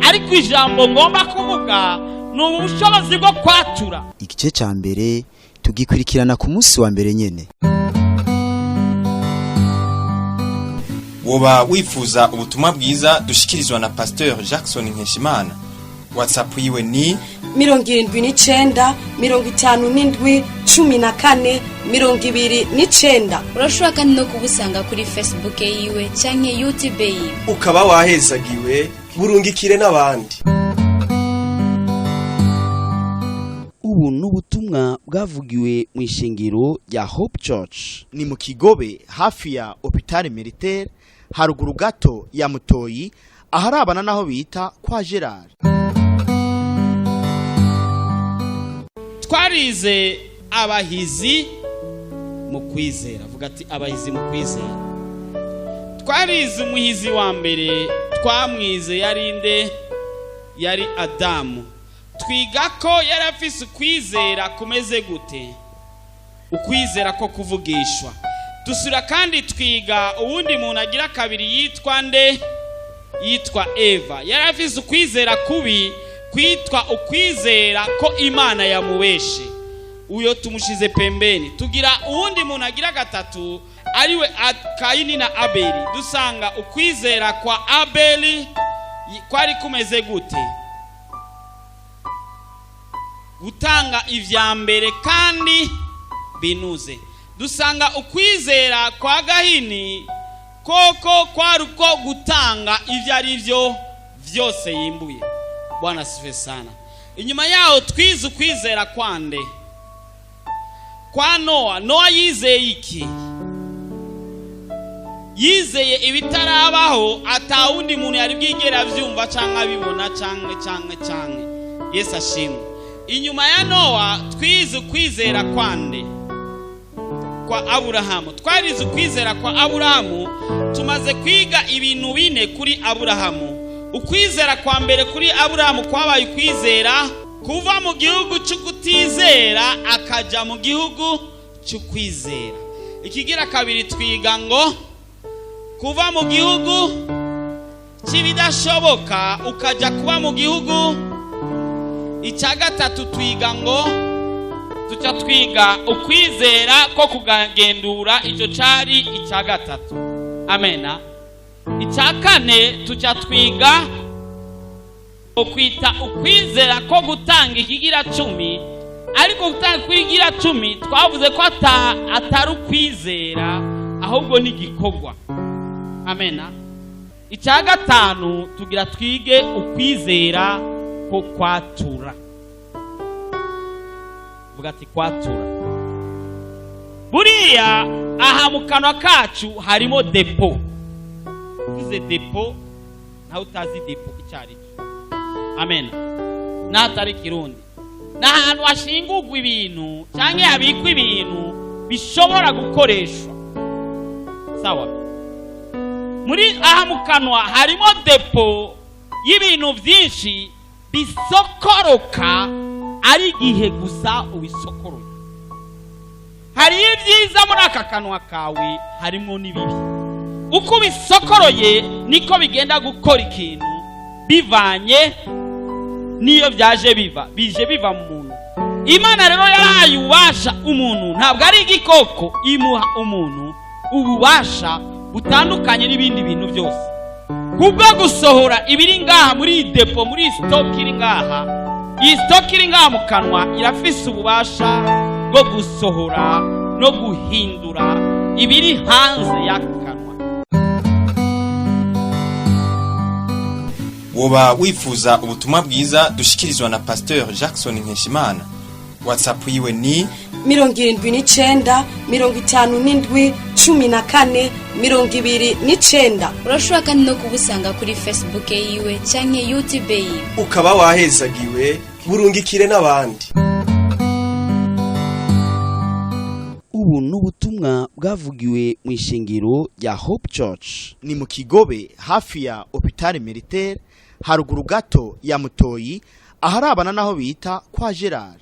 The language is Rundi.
ariko ijambo ngomba kuvuga ni ubushobozi bwo kwatura. Igice ca mbere tugikurikirana ku munsi wa mbere nyene. Woba wifuza ubutumwa bwiza dushikirizwa na Pasteur Jackson Nkeshimana. WhatsApp yiwe ni 79 57 14 29. Urashobora kandi no kubusanga kuri Facebook yiwe canke YouTube yiwe. Ukaba wahezagiwe burungikire n'abandi. Ubu n'ubutumwa bwavugiwe mu ishengero rya Hope Church. Ni mu Kigobe hafi ya Hôpital Militaire haruguru gato ya Mutoyi aharabana naho bita kwa Gerard. Twarize abahizi mu kwizera. Vuga ati abahizi mu kwizera. Twarize umuhizi wa mbere twamwize yarinde yari Adamu. Twiga ko yarafise ukwizera kumeze gute? Ukwizera ko kuvugishwa. Dusura kandi twiga uwundi muntu agira kabiri yitwa nde? Yitwa Eva. Yarafise ukwizera kubi kwitwa ukwizera ko Imana yamuweshe. Uyo tumushize pembeni. Tugira uwundi muntu agira gatatu ariwe Kaini na Abeli. Dusanga ukwizera kwa Abeli kwari kumeze gute? Gutanga ivya mbere kandi binuze. Dusanga ukwizera kwa Gahini koko kwari uko gutanga ivyo ari vyo vyose yimbuye. Bwana sife sana. Inyuma yaho twize ukwizera kwande? Kwa Noa. Noa yizeye iki? Yizeye ibitarabaho atawundi muntu yari bwigera vyumva canke abibona canke. Yesu ashimwe. Inyuma ya Noa twize ukwizera kwande? Kwa Aburahamu. Twarize ukwizera kwa Aburahamu. Tumaze kwiga ibintu bine kuri Aburahamu. Ukwizera kwa mbere kuri Aburahamu kwabaye ukwizera kuva mu gihugu cy'ukutizera akaja mu gihugu cy'ukwizera. Ikigira kabiri twiga ngo kuva mu gihugu cy'ibidashoboka ukaja kuba mu gihugu. Icya gatatu twiga ngo tuca twiga ukwizera ko kugendura. Icyo cari icya gatatu. Amena. Icya kane tuca twiga ukwita ukwizera ko gutanga ikigira 10. Ariko gutanga kwigira 10 twavuze ko atari ukwizera ahubwo ni gikorwa. Amena. Icya gatanu tugira twige ukwizera ko kwatura. Vuga ati kwatura. Buriya aha mu kanwa kacu harimo depo. Uze depo na utazi depo icyari. Amen. Natari kirundi. Na hantu hashingurwa ibintu cyangwa habikwa ibintu bishobora gukoreshwa. Sawa. Muri aha mu kanwa harimo depo y'ibintu byinshi bisokoroka ari gihe gusa ubisokoroye. Hari ibyiza muri aka kanwa kawe harimo nibibi. Uko bisokoroye niko bigenda gukora ikintu bivanye niyo byaje biva mu muntu. Imana rero yarahaye ububasha umuntu, ntabwo ari igikoko. Imuha umuntu ububasha butandukanye n'ibindi bintu byose kubwo gusohora ibiri ngaha muri depo, muri stock iri ngaha. Iyi stock iri ngaha mu kanwa irafise ububasha bwo gusohora no guhindura ibiri hanze y'akanwa. Woba wifuza ubutumwa bwiza dushikirizwa na Pasteur Jackson Nkeshimana. WhatsApp yiwe ni 79 57 14 29. Urashobora kandi no kubusanga kuri Facebook yiwe canke YouTube yiwe. Ukaba wahezagiwe burungikire n'abandi. Ubu n'ubutumwa bwavugiwe mu ishengero rya Hope Church. Ni mu Kigobe hafi ya Hôpital Militaire haruguru gato ya Mutoyi aharabana naho bita kwa Gerard.